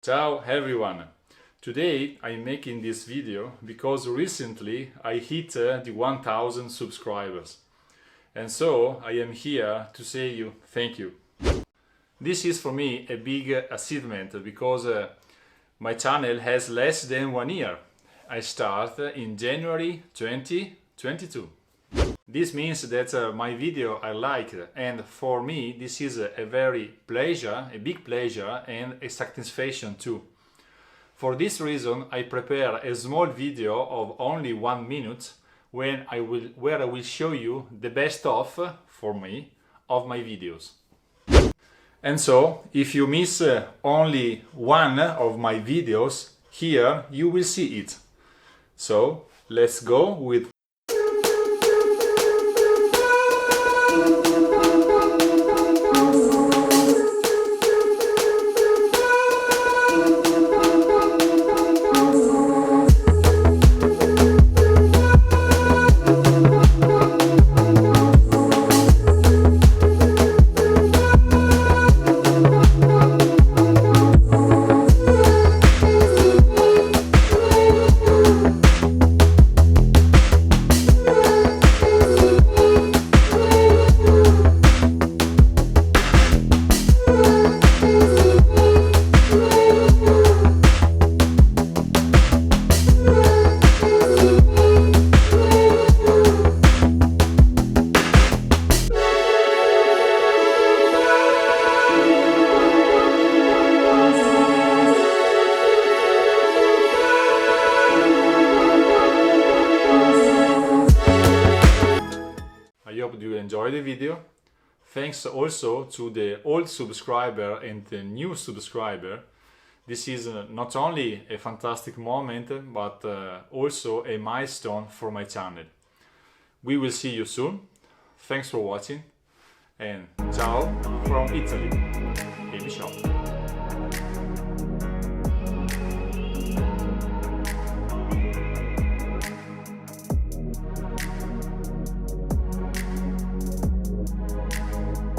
Ciao everyone! Today I'm making this video because recently I hit the 1000 subscribers, and so I am here to say you thank you. This is for me a big achievement because my channel has less than 1 year. I start in January 2022. This means that my video are liked, and for me this is a big pleasure and a satisfaction too. For this reason I prepare a small video of only 1 minute where I will show you the best of, for me, of my videos. And so, if you miss only one of my videos, here you will see it. So, let's go with I hope you enjoy the video. Thanks also to the old subscriber and the new subscriber. This is not only a fantastic moment, but also a milestone for my channel. We will see you soon. Thanks for watching, and ciao from Italy.